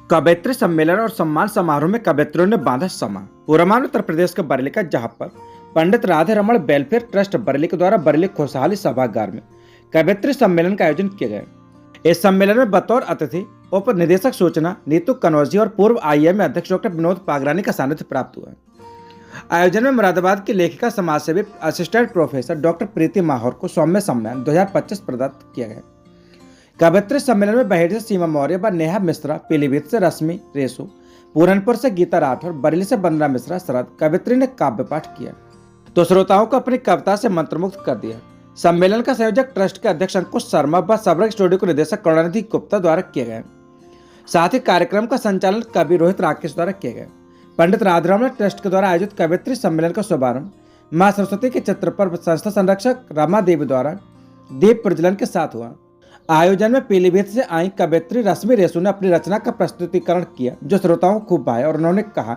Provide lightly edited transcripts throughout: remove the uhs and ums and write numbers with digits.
कवयित्री सम्मेलन और सम्मान समारोह में कवयित्रियों ने बांधा समा। पूर्व उत्तर प्रदेश के बरेली का जहां पर पंडित राधे रमण वेलफेयर ट्रस्ट बरेली के द्वारा बरेली खुशहाली सभागार में कवयित्री सम्मेलन का आयोजन किया गया। इस सम्मेलन में बतौर अतिथि उप निदेशक सूचना नीतू कनौजी और पूर्व IIM अध्यक्ष डॉक्टर विनोद पागरानी का सानिध्य प्राप्त हुआ। आयोजन में मुरादाबाद की लेखिका समाजसेवी असिस्टेंट प्रोफेसर डॉक्टर प्रीति माहौर को सौम्य सम्मान 2025 प्रदत्त किया गया। कवयित्री सम्मेलन में बहेड़ी से सीमा मौर्य व नेहा मिश्रा, पीलीभीत से रश्मि रेसू, पूरनपुर से गीता राठौर, बरेली से वंदना मिश्रा शरद कवयित्री ने काव्य पाठ किया तो श्रोताओं को अपनी कविता से मंत्रमुग्ध कर दिया। सम्मेलन का संयोजक ट्रस्ट के अध्यक्ष अंकुश शर्मा व सबरंग स्टूडियो के निदेशक करुणानिधि गुप्ता द्वारा किया गया। साथ ही कार्यक्रम का संचालन कवि रोहित राकेश द्वारा किया गया। पंडित राधारमण ट्रस्ट के द्वारा आयोजित कवयित्री सम्मेलन का शुभारंभ मां सरस्वती के चित्र पर संस्था संरक्षक रमा देवी द्वारा दीप प्रज्वलन के साथ हुआ। आयोजन में पीलीभीत से आई कवयित्री रश्मि रेसू ने अपनी रचना का प्रस्तुतिकरण किया जो श्रोताओं को खूब भाया और उन्होंने कहा,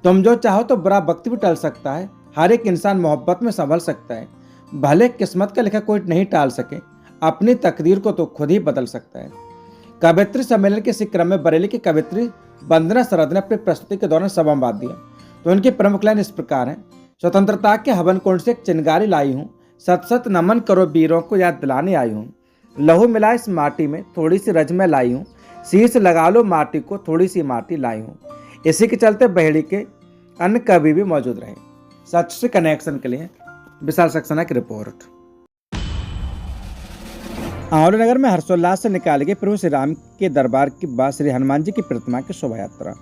तुम जो चाहो तो बुरा वक्त भी टल सकता है, हर एक इंसान मोहब्बत में संभल सकता है, भले किस्मत का लिखा कोई नहीं टाल सके, अपनी तकदीर को तो खुद ही बदल सकता है। कवयित्री सम्मेलन के इसी क्रम में बरेली की कवयित्री वंदना शरद ने अपनी प्रस्तुति के दौरान संवाद दिया तो उनकी प्रमुख लाइन इस प्रकार है। स्वतंत्रता के हवन कुंड से एक चिनगारी लाई हूँ, सत सत नमन करो वीरों को याद दिलाने आई हूँ, लहू मिला इस माटी में थोड़ी सी रज में लाई हूँ, शीश लगा लो माटी को थोड़ी सी माटी लाई हूँ। इसी के चलते बहेड़ी के अन्य कवि भी मौजूद रहे। सच से कनेक्शन के लिए विशाल सक्सेना की रिपोर्ट। आंवला नगर में हर्षोल्लास से निकाली गई प्रभु श्री राम के दरबार के बाद श्री हनुमान जी की प्रतिमा की शोभा यात्रा।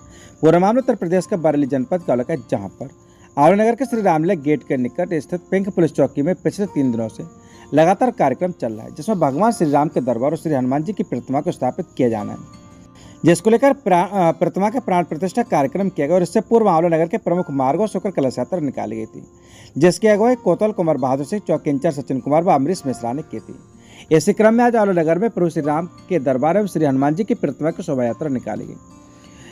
पूर्व उत्तर प्रदेश का बरेली जनपद का इलाका जहां पर आंवला नगर के श्री रामलला गेट के निकट स्थित पिंक पुलिस चौकी में पिछले 3 दिनों से लगातार कार्यक्रम चल रहा है जिसमें भगवान श्री राम के दरबार और श्री हनुमान जी की प्रतिमा को स्थापित किया जाना है, जिसको लेकर प्रतिमा का प्राण प्रतिष्ठा कार्यक्रम किया गया। और इससे पूर्व आंवला नगर के प्रमुख मार्गों से होकर कलश यात्रा निकाली गई थी जिसकी अगुवाई कोतवाल कुंवर बहादुर सिंह, चौकी इंचार्ज सचिन कुमार व अमरीश मिश्रा ने की थी। इसी क्रम में आज आंवला नगर में प्रभु श्री राम के दरबार एवं श्री हनुमान जी की प्रतिमा की शोभा यात्रा निकाली गई।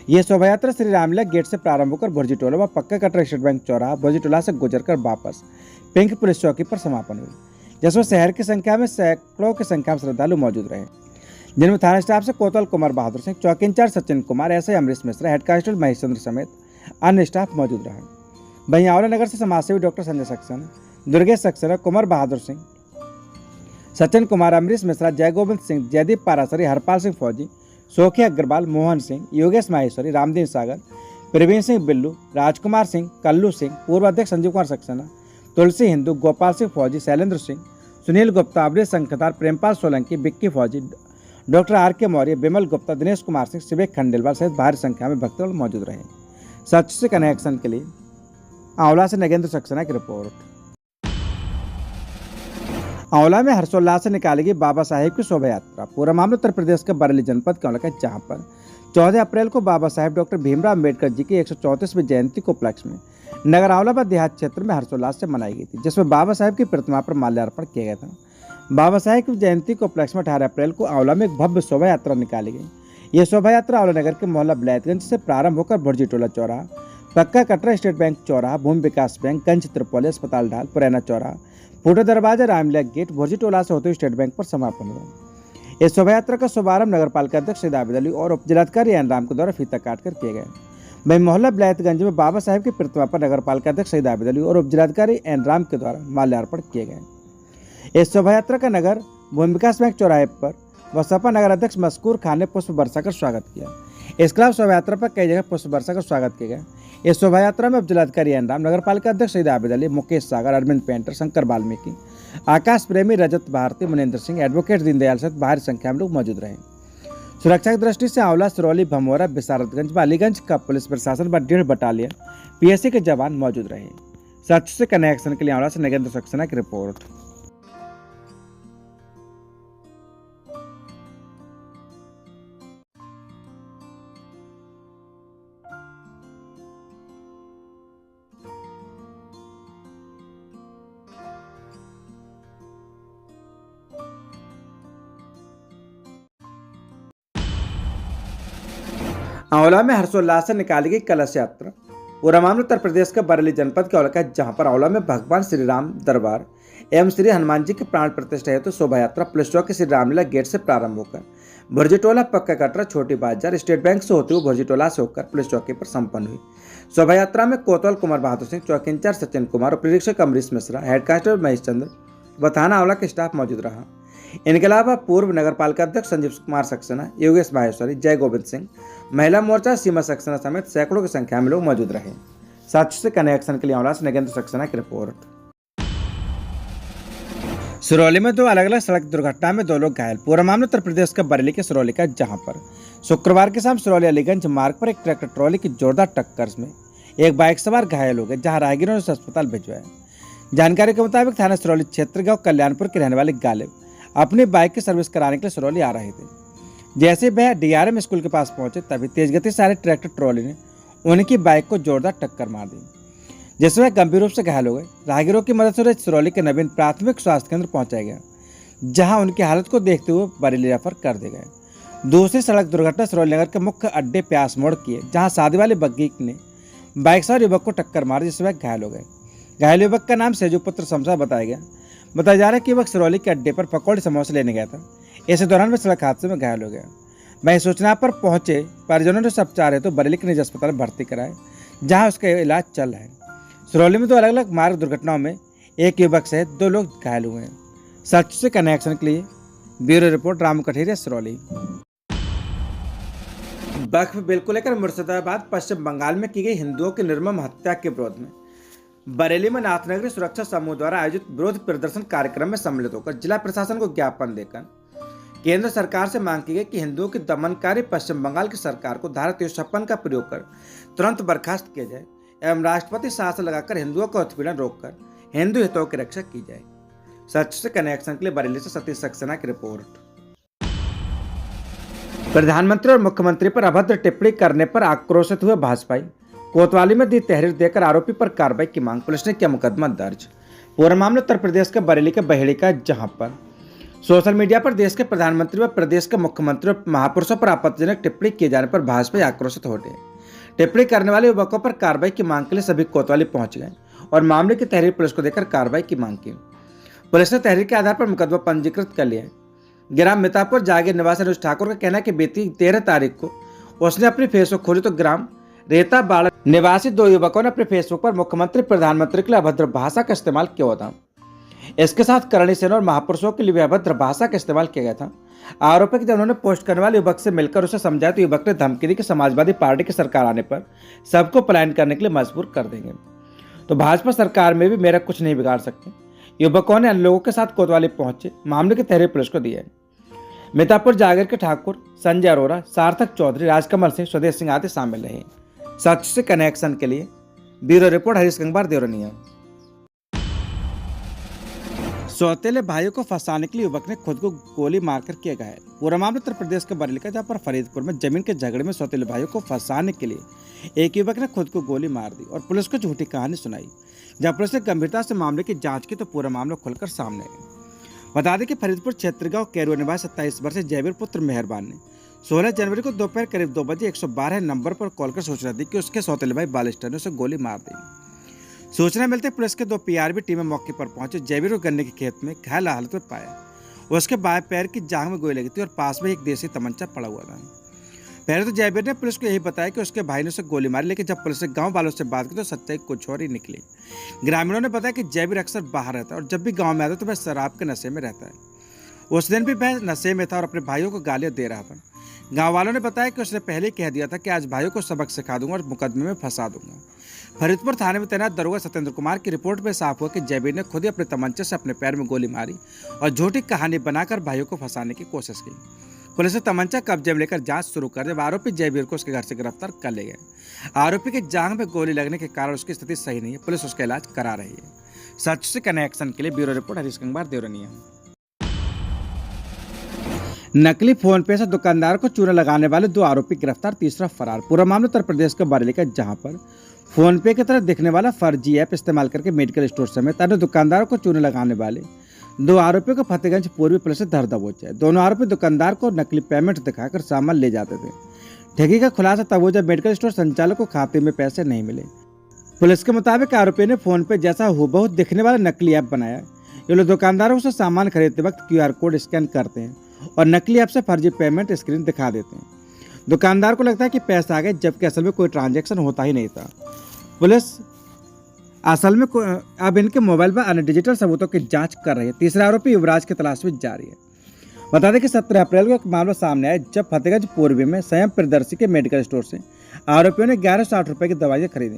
ये शोभा यात्रा श्री रामलला गेट से प्रारंभ होकर भुर्जी टोला व पक्का कटरा स्टेट बैंक चौराहा भुर्जी टोला से गुजरकर वापस पिंक पुलिस चौकी पर समापन हुई, जिसमें शहर की संख्या में सैकड़ों की संख्या में श्रद्धालु मौजूद रहे, जिनमें थाना स्टाफ से कोतवाल कुंवर बहादुर सिंह, चौकी incharge Sachin Kumar, SI Amrish Mishra, head constable Mahesh Chandra समेत अन्य स्टाफ मौजूद रहे। वहीं आंवला नगर से समाजसेवी डॉक्टर संजय सक्सेना, दुर्गेश सक्सेना, कुंवर बहादुर सिंह, सचिन कुमार, अमरीश मिश्रा, जय गोविंद सिंह, जयदीप पारासरी, हरपाल सिंह फौजी, सोखी अग्रवाल, मोहन सिंह, योगेश माहेश्वरी, रामदीन सागर, प्रवीण सिंह बिल्लू, राजकुमार सिंह, कल्लू सिंह, पूर्व अध्यक्ष संजीव कुमार सक्सेना, तुलसी हिंदू, गोपाल सिंह फौजी, शैलेंद्र सिंह, सुनील गुप्ता, अमरीश संखदार, प्रेमपाल सोलंकी, बिक्की फौजी, डॉक्टर RK मौर्य, विमल गुप्ता, दिनेश कुमार सिंह, शिवेक खंडेलवाल सहित भारी संख्या में भक्तगण मौजूद रहे। सच से कनेक्शन के लिए आंवला से नगेंद्र सक्सेना की रिपोर्ट। आंवला में हर्षोल्लास से निकाली गई बाबा साहेब की शोभा यात्रा। पूर्व उत्तर प्रदेश के बरेली जनपद का इलाका जहां पर 14 अप्रैल को बाबा साहेब डॉक्टर भीमराव अम्बेडकर जी की 134वीं जयंती को उपलक्ष्य में नगर आंवला व देहात क्षेत्र में हर्षोल्लास से मनाई गई थी, जिसमें बाबा साहेब की प्रतिमा पर माल्यार्पण किया गया था। बाबा साहेब की जयंती को उपलक्ष्य में 18 अप्रैल को आंवला में एक भव्य शोभा यात्रा निकाली गई। यह शोभा यात्रा आंवला नगर के मोहल्ला ब्लैतगंज से प्रारंभ होकर भुर्जी टोला चौराहा, पक्का कटरा स्टेट बैंक चौराहा, भूमि विकास बैंक, गंज त्रिपोली अस्पताल ढाल, पुरैना चौराहा, फूटा दरवाजा, रामलला गेट, भुर्जी टोला से होते हुए स्टेट बैंक पर समापन हुआ। इस शोभा यात्रा का शुभारंभ नगर पालिका अध्यक्ष सैयद आबिद अली और उपजिलाधिकारी एन राम के द्वारा फीता काटकर किया गया। वहीं मोहल्ला ब्लैतगंज में बाबा साहेब की प्रतिमा पर नगर पालिका अध्यक्ष सैयद आबिद अली और उपजिलाधिकारी एन राम के द्वारा माल्यार्पण किए गए। इस शोभा यात्रा का नगर भूमि विकास बैंक चौराहे पर बसपा नगर अध्यक्ष मस्कूर खान ने पुष्प वर्षा कर स्वागत किया। इसके अलावा शोभा यात्रा पर कई जगह पुष्प वर्षा कर स्वागत किया गया। इस शोभा यात्रा में उपजिलाधिकारी एन राम, नगर पालिका अध्यक्ष सैयद आबिद अली, मुकेश सागर, अरविंद पेंटर, शंकर वाल्मीकि, आकाश प्रेमी, रजत भारती, मुनेंद्र सिंह, एडवोकेट दीनदयाल सहित भारी संख्या में लोग मौजूद रहे। सुरक्षा की दृष्टि से आंवला, सिरौली, भमोरा, बिसारतगंज व अलीगंज का पुलिस प्रशासन व 1.5 बटालियन PSC के जवान मौजूद रहे। सच से कनेक्शन के लिए आंवला से नगेंद्र सक्सेना की रिपोर्ट। आंवला में हर्षोल्लास से निकाली गई कलश यात्रा। पूर्व उत्तर प्रदेश के बरेली जनपद का इलाका जहां पर आंवला में भगवान श्री राम दरबार एवं श्री हनुमान जी के प्राण प्रतिष्ठा हेतु शोभा यात्रा पुलिस चौकी श्री रामलला गेट से प्रारंभ होकर भुर्जीटोला पक्का कटरा छोटी बाजार स्टेट बैंक से होते हुए भुर्जीटोला से होकर पुलिस चौकी पर संपन्न हुई। शोभा यात्रा में कोतवाल कुमार बहादुर सिंह, चौकी इंचार्ज सचिन कुमार और निरीक्षक अमरीश मिश्रा, हेड कांस्टेबल महेश चंद्र व थाना आंवला के स्टाफ मौजूद रहा। इनके अलावा पूर्व नगर पालिका अध्यक्ष संजीव कुमार सक्सेना, योगेश माहेश्वरी, जय गोविंद सिंह, महिला मोर्चा सीमा सक्सेना समेत सैकड़ों की संख्या में लोग मौजूद रहे। साथियों से कनेक्शन के लिए आंवला से नगेंद्र सक्सेना की रिपोर्ट। सिरौली में 2 अलग अलग सड़क दुर्घटना में 2 लोग घायल। पूरा मामला उत्तर प्रदेश के बरेली के सिरौली का, जहां पर शुक्रवार की शाम सिरौली अलीगंज मार्ग पर एक ट्रैक्टर ट्रॉली की जोरदार टक्कर में एक बाइक सवार घायल हो गए, जहां राहगीरों ने उसे अस्पताल भिजवाया। जानकारी के मुताबिक थाना सिरौली क्षेत्र गांव कल्याणपुर के रहने वाले गालिब अपनी बाइक की सर्विस कराने के लिए सिरौली आ रहे थे। जैसे वह DRM स्कूल के पास पहुंचे तभी तेज गति से आ रही ट्रैक्टर ट्रॉली ने उनकी बाइक को जोरदार टक्कर मार दी, जिसमें वह गंभीर रूप से घायल हो गए। राहगीरों की मदद से सिरौली के नवीन प्राथमिक स्वास्थ्य केंद्र पहुंचाया गया, जहां उनकी हालत को देखते हुए बरेली रेफर कर दिए गए। दूसरी सड़क दुर्घटना सिरौली नगर के मुख्य अड्डे प्यास मोड़ की है, जहां शादी वाले बग्गी ने बाइक सवार युवक को टक्कर मारी, जिससे वह घायल हो गए। घायल युवक का नाम सेजू पुत्र शमशा बताया गया। बताया जा रहा है कि युवक सिरौली के अड्डे पर पकौड़े समोसे लेने गया था। इसी दौरान वह सड़क हादसे में घायल हो गया। वहीं सूचना पर पहुंचे परिजनों ने सब चाह रहे तो बरेली के निजी अस्पताल में भर्ती कराए, जहां उसका इलाज चल रहा है। सिरौली में 2 अलग अलग मार्ग दुर्घटनाओं में एक युवक सहित 2 लोग घायल हुए हैं। सच से कनेक्शन के लिए ब्यूरो रिपोर्ट राम कठेरिया, सिरौली। वक्फ बिल को लेकर मुर्शिदाबाद पश्चिम बंगाल में की गई हिंदुओं की निर्मम हत्या के विरोध में बरेली में नाथनगरी सुरक्षा समूह द्वारा आयोजित विरोध प्रदर्शन कार्यक्रम में सम्मिलित होकर जिला प्रशासन को ज्ञापन देकर केंद्र सरकार से मांग की गई कि हिंदुओं की दमनकारी पश्चिम बंगाल की सरकार को धारा 356 का प्रयोग कर तुरंत बर्खास्त किया जाए एवं राष्ट्रपति शासन लगाकर हिंदुओं का उत्पीड़न रोककर हिंदू हितों की रक्षा की जाए। सच से कनेक्शन के लिए बरेली से सतीश सक्सेना की रिपोर्ट। प्रधानमंत्री और मुख्यमंत्री पर अभद्र टिप्पणी करने पर आक्रोशित हुए भाजपाई, कोतवाली में दी तहरीर देकर आरोपी पर कार्रवाई की मांग, पुलिस ने किया मुकदमा दर्ज। पूरा मामला उत्तर प्रदेश के बरेली के बहेड़ी का, जहां पर सोशल मीडिया पर देश के प्रधानमंत्री व प्रदेश के मुख्यमंत्री और महापुरुषों पर आपत्तिजनक टिप्पणी किए जाने पर भाजपा आक्रोशित हो गए। टिप्पणी करने वाले युवकों पर कार्रवाई की मांग के लिए सभी कोतवाली पहुंच गए और मामले की तहरीर पुलिस को देकर कार्रवाई की मांग की। पुलिस ने तहरीर के आधार पर मुकदमा पंजीकृत कर लिया है। ग्राम मितापुर जागीर निवासी अनुज ठाकुर का कहना है कि बीती 13 तारीख को उसने अपनी फेसबुक खोली तो ग्राम रेता बाड़ा निवासी 2 युवकों ने अपने फेसबुक पर मुख्यमंत्री प्रधानमंत्री के लिए अभद्र भाषा का इस्तेमाल किया हुआ था। इसके साथ करणी सेना और महापुरुषों के लिए भी अभद्र भाषा का इस्तेमाल किया गया था। आरोप है कि जब उन्होंने पोस्ट करने वाले युवक से मिलकर उसे समझाया तो युवक ने धमकी दी कि समाजवादी पार्टी की सरकार आने पर सबको पलायन करने के लिए मजबूर कर देंगे, तो भाजपा सरकार में भी मेरा कुछ नहीं बिगाड़ सकते। युवकों ने अन्य लोगों के साथ कोतवाली पहुंचे मामले की तहरीर पुलिस को दी है। मितापुर जागीर के ठाकुर संजय अरोरा, सार्थक चौधरी, राजकमल सिंह, स्वदेश सिंह आदि शामिल रहे। सच से कनेक्शन के लिए ब्यूरो रिपोर्ट हरीश गंगवार, देवरनिया। सौतेले भाइयों को फंसाने के लिए युवक ने खुद को गोली मारकर किया घायल। पूरा मामला उत्तर प्रदेश के बरेली का, जहां पर फरीदपुर में जमीन के झगड़े में सौतेले भाइयों को फंसाने के लिए एक युवक ने खुद को गोली मार दी और पुलिस को झूठी कहानी सुनाई। जहां पुलिस ने गंभीरता से मामले की जांच की तो पूरा मामला खुलकर सामने आया। बता दें कि फरीदपुर क्षेत्र गांव कैरुआ निवासी 27 वर्षीय जयवीर पुत्र मेहरबान ने 16 जनवरी को दोपहर करीब 2 बजे 112 नंबर पर कॉल कर सूचना दी कि उसके सौतेले भाई बालिस्टर ने उसे गोली मार दी। सूचना मिलते पुलिस के 2 PRB टीमें मौके पर पहुंचे। जयवीर को गन्ने के खेत में घायल हालत में पाया। उसके बाएं पैर की जांघ में गोली लगी थी और पास में एक देसी तमंचा पड़ा हुआ था। पहले तो जयवीर ने पुलिस को यही बताया कि उसके भाई ने उसे गोली मारी, लेकिन जब पुलिस ने गांव वालों से बात की तो सच्चाई कुछ और ही निकली। ग्रामीणों ने बताया कि जयवीर अक्सर बाहर रहता है और जब भी गाँव में आता तो वह शराब के नशे में रहता है। उस दिन भी वह नशे में था और अपने भाइयों को गालियां दे रहा था। गांव वालों ने बताया कि उसने पहले कह दिया था कि आज भाइयों को सबक सिखा दूंगा और मुकदमे में फंसा दूंगा। फरीदपुर थाने में तैनात दरोगा सत्येंद्र कुमार की रिपोर्ट में साफ हुआ कि जयवीर ने खुद ही अपने तमंचे से अपने पैर में गोली मारी और झूठी कहानी बनाकर भाइयों को फंसाने की कोशिश की। पुलिस ने तमंचा कब्जे में लेकर जांच शुरू कर जब आरोपी जयवीर को उसके घर से गिरफ्तार कर ले गए। आरोपी के जांघ में गोली लगने के कारण उसकी स्थिति सही नहीं है। पुलिस उसका इलाज करा रही है। सच से कनेक्शन के लिए ब्यूरो रिपोर्ट हरीश गंगवार, देवरनिया। नकली फोन पे से दुकानदार को चूना लगाने वाले 2 आरोपी गिरफ्तार, तीसरा फरार। पूरा मामला उत्तर प्रदेश के बरेली का, जहां पर फोन पे की तरह दिखने वाला फर्जी ऐप इस्तेमाल करके मेडिकल स्टोर समेत अन्य दुकानदारों को चूना लगाने वाले 2 आरोपियों को फतेहगंज पूर्वी पुलिस ने धर दबोचा है। दोनों आरोपी दुकानदार को नकली पेमेंट दिखाकर सामान ले जाते थे। ठगी का खुलासा तब हुआ जब मेडिकल स्टोर संचालक को खाते में पैसे नहीं मिले। पुलिस के मुताबिक आरोपी ने फोन पे जैसा हूबहू दिखने वाला नकली ऐप बनाया। ये लोग दुकानदारों से सामान खरीदते वक्त QR कोड स्कैन करते हैं और नकली ऐप से फर्जी पेमेंट स्क्रीन दिखा देते हैं। दुकानदार को लगता है कि पैसा आ गए, जबकि असल में कोई ट्रांजैक्शन होता ही नहीं था। पुलिस असल में अब इनके मोबाइल पर अन्य डिजिटल सबूतों की जांच कर रही है। तीसरा आरोपी युवराज की तलाश में जारी है। बता दें कि 17 अप्रैल को एक मामला सामने आया, जब फतेहगंज पूर्वी में संयम प्रियदर्शी के मेडिकल स्टोर से आरोपियों ने 1160 रुपए की दवाइयां खरीदी।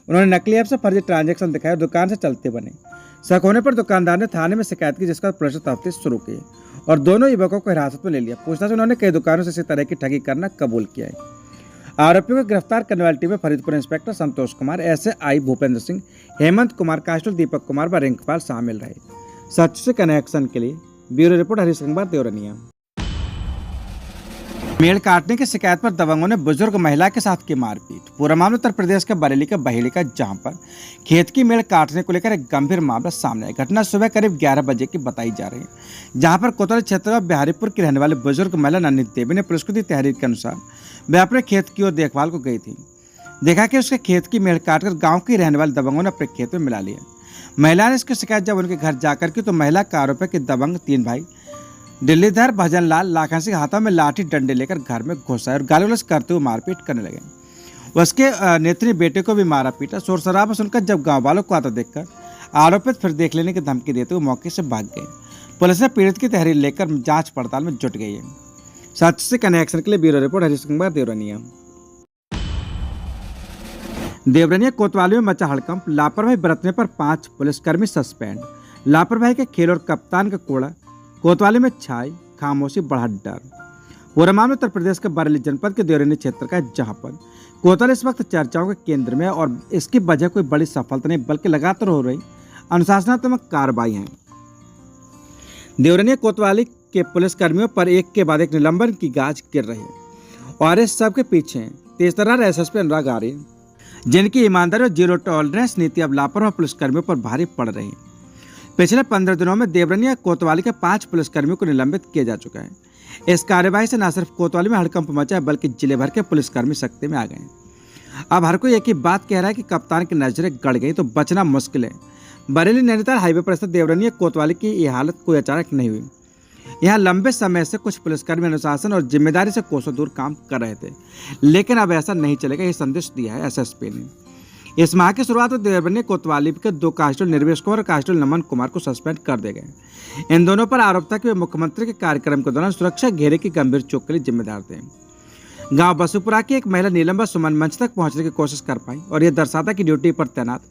उन्होंने नकली ऐप से फर्जी ट्रांजैक्शन दिखाया और दुकान से चलते बने। शक होने पर दुकानदार ने थाने में शिकायत की, जिसका पुलिस ने तफ्तीश शुरू की और दोनों युवकों को हिरासत में ले लिया। पूछताछ उन्होंने कई दुकानों से इसी तरह की ठगी करना कबूल किया है। आरोपियों को गिरफ्तार करने वाली टीम में Faridpur inspector Santosh Kumar, SI Bhupendra Singh, Hemant Kumar, constable Deepak Kumar व रिंकपाल शामिल रहे। सच से कनेक्शन के लिए ब्यूरो रिपोर्ट हरीश कुमार देवरनिया। मेड़ काटने की शिकायत पर दबंगों ने बुजुर्ग महिला के साथ की मारपीट। पूरा मामला उत्तर प्रदेश के बरेली के बहेली का, जहां पर खेत की मेड़ काटने को लेकर एक गंभीर मामला सामने आया। घटना सुबह करीब 11 बजे की बताई जा रही है, जहां पर कोतवाली क्षेत्र का बिहारीपुर की रहने वाली बुजुर्ग महिला नन्ही देवी ने पुलिस को दी तहरीर के अनुसार वह अपने खेत की ओर देखभाल को गई थी। देखा कि उसके खेत की मेड़ काटकर गाँव की रहने वाले दबंगों ने अपने खेत में मिला लिया। महिला ने इसकी शिकायत जब उनके घर जाकर की तो महिला का आरोप है कि दबंग 3 भाई दिल्लीधर, भजन लाल, लाखन सिंह हाथों में लाठी डंडे लेकर घर में घुस आए और गाली गलौज करते हुए मारपीट करने लगे। उसके नेत्री बेटे को भी मारा पीटा। शोर शराबा सुनकर जब गांव वालों को आता देखकर आरोपित फिर देख लेने की धमकी देते हुए मौके से भाग गए। पुलिस ने पीड़ित की तहरीर लेकर जांच पड़ताल में जुट गई है। सच से कनेक्शन के लिए ब्यूरो रिपोर्ट हरीश कुमार देवरनिया। देवरनिया कोतवाली में मचा हड़कंप। लापरवाही बरतने पर 5 पुलिसकर्मी सस्पेंड। लापरवाही के खेल और कप्तान का कोड़ा, कोतवाली में छाई खामोशी, बढ़ा डर। पूरा मामला उत्तर प्रदेश के बरेली जनपद के देवरनिया क्षेत्र का है, जहां पर कोतवाली इस वक्त चर्चाओं के केंद्र में है और इसकी वजह कोई बड़ी सफलता नहीं बल्कि लगातार हो रही अनुशासनात्मक कार्रवाई है। देवरनिया कोतवाली के पुलिसकर्मियों पर एक के बाद एक निलंबन की गाज गिर रही है और इस सब के पीछे तेजतर्रार एसएसपी अनुराग आर्य, जिनकी ईमानदारी और जीरो टॉलरेंस नीति अब लापरवाह पुलिसकर्मियों पर भारी पड़ रही है। पिछले 15 दिनों में देवरनिया कोतवाली के 5 पुलिसकर्मियों को निलंबित किया जा चुका है। इस कार्यवाही से न सिर्फ कोतवाली में हड़कंप मचा है, बल्कि जिले भर के पुलिसकर्मी सख्ती में आ गए हैं। अब हर कोई एक ही बात कह रहा है कि कप्तान की नजरें गड़ गई तो बचना मुश्किल है। बरेली नैनीताल हाईवे पर स्थित देवरनिया कोतवाली की यह हालत कोई अचानक नहीं हुई। यहाँ लंबे समय से कुछ पुलिसकर्मी अनुशासन और जिम्मेदारी से कोसों दूर काम कर रहे थे, लेकिन अब ऐसा नहीं चलेगा, ये संदेश दिया है एसएसपी ने। इस माह की शुरुआत में देवरनिया कोतवाली के 2 कांस्टेबल निर्वेश कुमार और कांस्टेबल नमन कुमार को सस्पेंड कर दिए गए। इन दोनों पर आरोप था कि वे मुख्यमंत्री के कार्यक्रम के दौरान सुरक्षा घेरे की गंभीर चूक के लिए जिम्मेदार थे। गांव बसुपुरा की एक महिला नीलम सुमन मंच तक पहुंचने की कोशिश कर पाई और यह दर्शाता कि ड्यूटी पर तैनात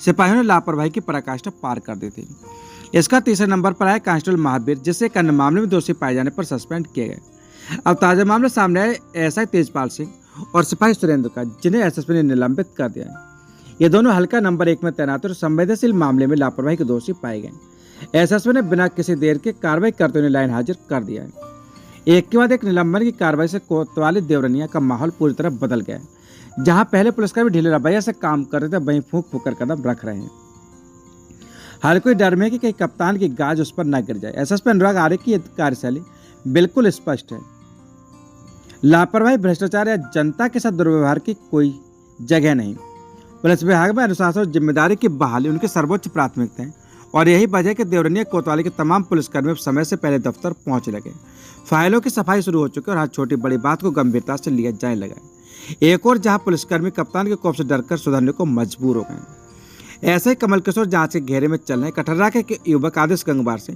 सिपाहियों ने लापरवाही की पराकाष्ठा पार कर दी थी। इसका तीसरे नंबर पर आया कांस्टेबल महावीर, जिसे एक अन्य मामले में दोषी पाए जाने पर सस्पेंड किए गए। अब ताजा मामला सामने आए एसआई तेजपाल सिंह और सिपाही सुरेंद्र का, जिन्हें एसएसपी ने निलंबित कर दिया है। ये दोनों हल्का नंबर 1 में तैनात और संवेदनशील मामले में लापरवाही के दोषी पाए गए। एसएसपी ने बिना किसी देर के कार्रवाई करते हुए लाइन हाजिर कर दिया है। एक के बाद एक निलंबन की कार्रवाई से कोतवाली देवरनिया का माहौल पूरी तरह बदल गया है। जहां पहले पुलिसकर्मी ढीले रवैया से काम कर रहे थे, वहीं फूंक फूंक कर कदम रख रहे हैं। हर कोई डर में है कि कहीं कप्तान की गाज उस पर न गिर जाए। एसएसपी अनुराग आर्य की कार्यशैली बिल्कुल स्पष्ट है। लापरवाही, भ्रष्टाचार या जनता के साथ दुर्व्यवहार की कोई जगह नहीं। पुलिस विभाग में अनुशासन और जिम्मेदारी की बहाली उनकी सर्वोच्च प्राथमिकता है और यही वजह है कि देवरनिया कोतवाली के तमाम पुलिसकर्मी समय से पहले दफ्तर पहुंचने लगे। फाइलों की सफाई शुरू हो चुकी है और हर छोटी बड़ी बात को गंभीरता से लिया जाने लगा है। एक और जहां पुलिसकर्मी कप्तान के कोप से डरकर सुधरने को मजबूर हो गए। ऐसे ही कमल किशोर जांच के घेरे में चल रहे कटहरा के युवक आदेश गंगवार से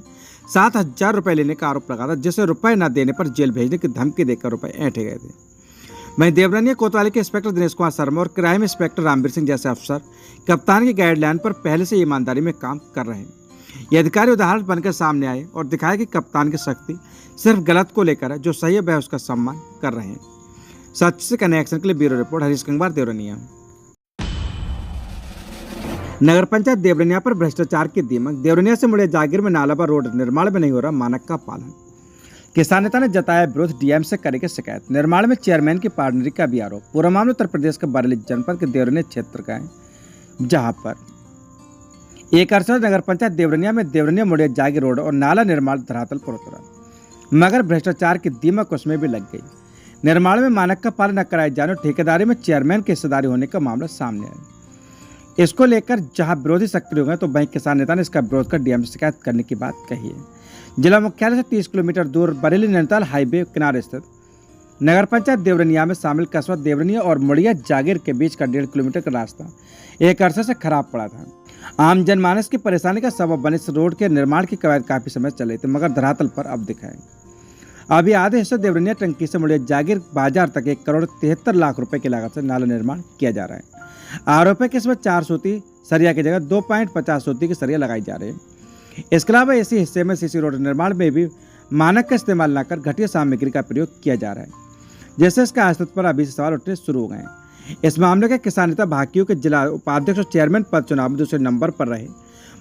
7,000 रुपए लेने का आरोप लगा था, जिसे रुपए न देने पर जेल भेजने की धमकी देकर रुपए ऐंठे गए थे। वहीं देवरनिया कोतवाली के इंस्पेक्टर दिनेश कुमार शर्मा और क्राइम इंस्पेक्टर रामवीर सिंह जैसे अफसर कप्तान की गाइडलाइन पर पहले से ईमानदारी में काम कर रहे हैं। ये अधिकारी उदाहरण बनकर सामने आए और दिखाया कि कप्तान की शक्ति सिर्फ गलत को लेकर है, जो सही है वह उसका सम्मान कर रहे हैं। सच से कनेक्शन के लिए ब्यूरो रिपोर्ट हरीश कुमार देवरनिया। नगर पंचायत देवरनिया पर भ्रष्टाचार की दीमक। देवरनिया से मुड़े जागीर में नालाबा रोड निर्माण में नहीं हो रहा मानक का पालन। किसान नेता ने जताया विरोध, डीएम से करेंगे शिकायत। निर्माण में चेयरमैन की पार्टनरी का भी आरोप। पूरा मामला उत्तर प्रदेश के बरेली जनपद के देवरनिया क्षेत्र का है, जहां पर एक अरसा नगर पंचायत देवरनिया में देवरनिया मुड़िया जागीर रोड और नाला निर्माण धरातल पर उतरा, मगर भ्रष्टाचार की दीमक उसमें भी लग गई। निर्माण में मानक का पालन न कराए जाने और ठेकेदारी में चेयरमैन की हिस्सेदारी होने का मामला सामने आया। इसको लेकर जहां विरोधी सक्रिय हो गए तो वहीं किसान नेता ने इसका विरोध कर डीएम से शिकायत करने की बात कही है। जिला मुख्यालय से 30 किलोमीटर दूर बरेली नैनीताल हाईवे किनारे स्थित नगर पंचायत देवरनिया में शामिल कस्बा देवरनिया और मुड़िया जागीर के बीच का 1.5 किलोमीटर का रास्ता एक अरसे से खराब पड़ा था। आम जनमानस की परेशानी का सबब बने इस रोड के निर्माण की कवायद काफी समय चले थे, मगर धरातल पर अब दिखाए अभी आधे हिस्से देवरनिया टंकी से मुड़िया जागीर बाजार तक 1,73,00,000 रुपए की लागत से नाला निर्माण किया जा रहा है। आरोप है कि इसमें 4 सूती सरिया की जगह 2.50 सूती की सरिया लगाई जा रही है। इसके अलावा इसी हिस्से में सीसी रोड निर्माण में भी मानक का इस्तेमाल न कर घटिया सामग्री का प्रयोग किया जा रहा है, जैसे इसका अस्तित्व पर अभी से सवाल उठने शुरू हो गए हैं। इस मामले के किसान नेता भाकियों के जिला उपाध्यक्ष और चेयरमैन पद चुनाव में दूसरे नंबर पर रहे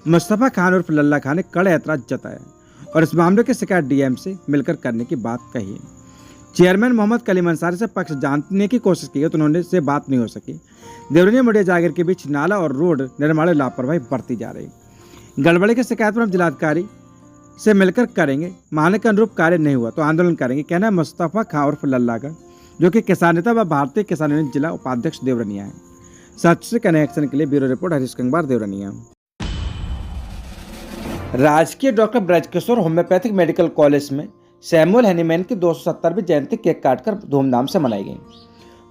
मुस्तफा खान उर्फ लल्ला खान ने कड़े ऐतराज जताया और इस मामले की शिकायत डीएम से मिलकर करने की बात कही है। चेयरमैन मोहम्मद कलीम अंसारी से पक्ष जानने की कोशिश की तो उन्होंने से बात नहीं हो सकी। देवरनिया मुड़िया जागीर के बीच नाला और रोड निर्माण में लापरवाही बरती जा रही। गड़बड़ी की शिकायत पर हम जिलाधिकारी से मिलकर करेंगे, मानक के अनुरूप कार्य नहीं हुआ तो आंदोलन करेंगे, कहना है मुस्तफा खां उर्फ लल्ला का, जो कि किसान नेता व भारतीय किसान यूनियन जिला उपाध्यक्ष देवरनिया है। सच से कनेक्शन के लिए ब्यूरो रिपोर्ट हरीश कंगवार, देवरनिया। राजकीय doctor Brajkishore homeopathic medical college में सैमुअल हैनीमैन की 270वीं जयंती केक काटकर धूमधाम से मनाई गई।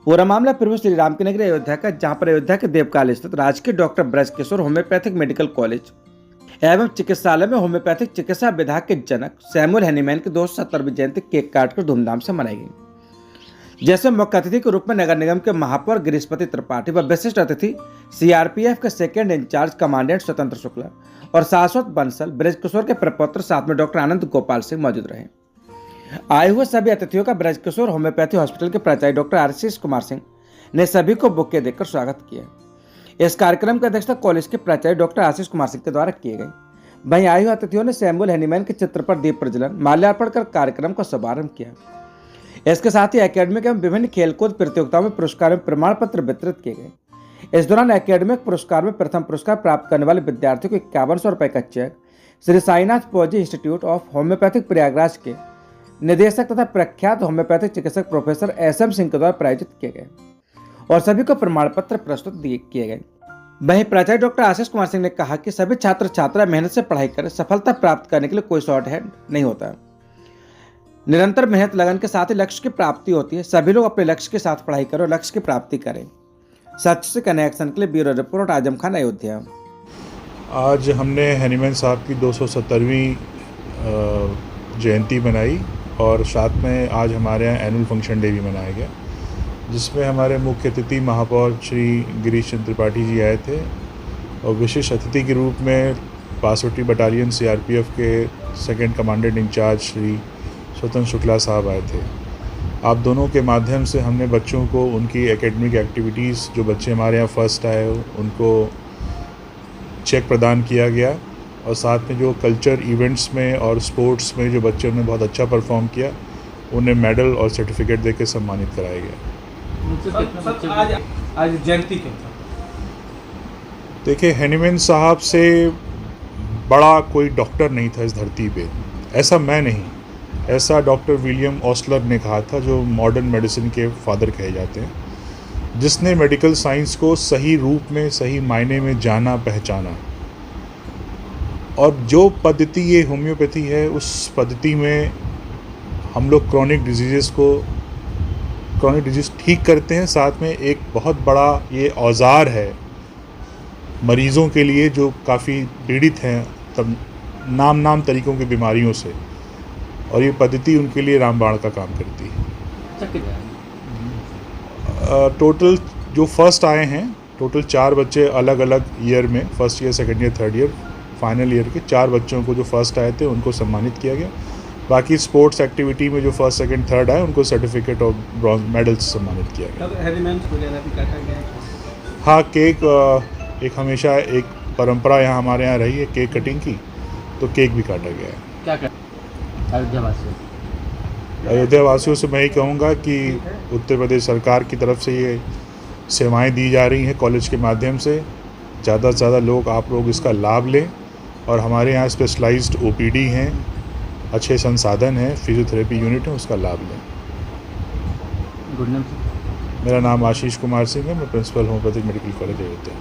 पूरा मामला प्रभु श्री राम की नगरी अयोध्या का, जहां पर अयोध्या के देवकाल स्थित राजकीय doctor Brajkishore homeopathic medical college एवं चिकित्सालय में होम्योपैथिक चिकित्सा विभाग के जनक सैमुअल हैनीमैन की 270वीं जयंती केक काटकर धूमधाम से मनाई गई। जैसे मुख्य अतिथि के रूप में नगर निगम के महापौर गिरीशपति त्रिपाठी व विशिष्ट अतिथि सीआरपीएफ के सेकेंड इंचार्ज कमांडेंट स्वतंत्र शुक्ला और शाश्वत बंसल ब्रजकिशोर के प्रपौत्र साथ में डॉक्टर आनंद गोपाल सिंह मौजूद रहे। आए हुए सभी अतिथियों का ब्रजकिशोर होम्योपैथी हॉस्पिटल के प्राचार्य डॉक्टर आशीष कुमार सिंह ने सभी को बुके देकर स्वागत किया। इस कार्यक्रम की अध्यक्षता कॉलेज के प्राचार्य डॉक्टर आशीष कुमार सिंह के द्वारा किए गए। वहीं आए हुए अतिथियों ने सैमुअल हैनीमैन के चित्र पर दीप प्रज्वलन माल्यार्पण कर कार्यक्रम का शुभारंभ किया। इसके साथ ही एकेडमिक एवं विभिन्न खेलकूद प्रतियोगिताओं में पुरस्कार एवं प्रमाण पत्र वितरित किए गए। इस दौरान एकेडमिक पुरस्कार में प्रथम पुरस्कार प्राप्त करने वाले विद्यार्थियों को 5100 रुपए का cheque Shri Sainath Pauji institute of homeopathic Prayagraj के निदेशक तथा प्रख्यात होम्योपैथिक चिकित्सक प्रोफेसर SM सिंह के द्वारा प्रायोजित किए गए और सभी को प्रमाण पत्र प्रस्तुत किए गए। वहीं प्राचार्य डॉक्टर आशीष कुमार सिंह ने कहा कि सभी छात्र छात्रा मेहनत से पढ़ाई करें, सफलता प्राप्त करने के लिए कोई शॉर्ट हैंड नहीं होता। निरंतर मेहनत लगन के साथ ही लक्ष्य की प्राप्ति होती है। सभी लोग अपने लक्ष्य के साथ पढ़ाई करें और लक्ष्य की प्राप्ति करें। सच से कनेक्शन के लिए ब्यूरो रिपोर्ट आजम खान, अयोध्या। आज हमने हैनीमैन साहब की 270वीं जयंती मनाई और साथ में आज हमारे यहाँ एनुअल फंक्शन डे भी मनाया गया, जिसमें हमारे मुख्य अतिथि महापौर श्री गिरीश चंद्र त्रिपाठी जी आए थे और विशिष्ट अतिथि के रूप में 65वीं बटालियन CRPF के सेकंड कमांडेंट इंचार्ज श्री स्वतंत्र शुक्ला साहब आए थे। आप दोनों के माध्यम से हमने बच्चों को उनकी एकेडमिक एक्टिविटीज़, जो बच्चे हमारे यहाँ फर्स्ट आए उनको चेक प्रदान किया गया और साथ में जो कल्चर इवेंट्स में और स्पोर्ट्स में जो बच्चों ने बहुत अच्छा परफॉर्म किया उन्हें मेडल और सर्टिफिकेट देकर सम्मानित कराया गया। आज जयंती क्यों था? देखिए, हैनीमैन साहब से बड़ा कोई डॉक्टर नहीं था इस धरती पे, ऐसा मैं नहीं, ऐसा डॉक्टर विलियम ऑस्लर ने कहा था, जो मॉडर्न मेडिसिन के फादर कहे जाते हैं, जिसने मेडिकल साइंस को सही रूप में, सही मायने में जाना, पहचाना। और जो पद्धति ये होम्योपैथी है, उस पद्धति में हम लोग क्रॉनिक डिजीज़ ठीक करते हैं। साथ में एक बहुत बड़ा ये औजार है मरीज़ों के लिए जो काफ़ी पीड़ित हैं तब नाम तरीक़ों की बीमारियों से, और ये पद्धति उनके लिए रामबाण का काम करती है। टोटल जो फर्स्ट आए हैं, टोटल 4 बच्चे अलग अलग ईयर में, first year, second year, third year, final year के 4 बच्चों को जो फर्स्ट आए थे उनको सम्मानित किया गया। बाकी स्पोर्ट्स एक्टिविटी में जो फर्स्ट, सेकंड, थर्ड आए उनको सर्टिफिकेट और ब्रॉन्ज मेडल से सम्मानित किया गया। हाँ, केक एक हमेशा एक परंपरा यहाँ हमारे यहाँ रही है केक कटिंग की, तो केक भी काटा गया है। क्या अयोध्या वासियों से मैं ही कहूँगा कि उत्तर प्रदेश सरकार की तरफ से ये सेवाएं दी जा रही हैं कॉलेज के माध्यम से, ज़्यादा से ज़्यादा लोग, आप लोग इसका लाभ लें। और हमारे यहाँ स्पेशलाइज्ड OPD हैं, अच्छे संसाधन हैं, फिजियोथेरेपी यूनिट है, उसका लाभ लें। Good name. मेरा नाम आशीष कुमार सिंह है, मैं principal homoeopathic medical college Ayodhya.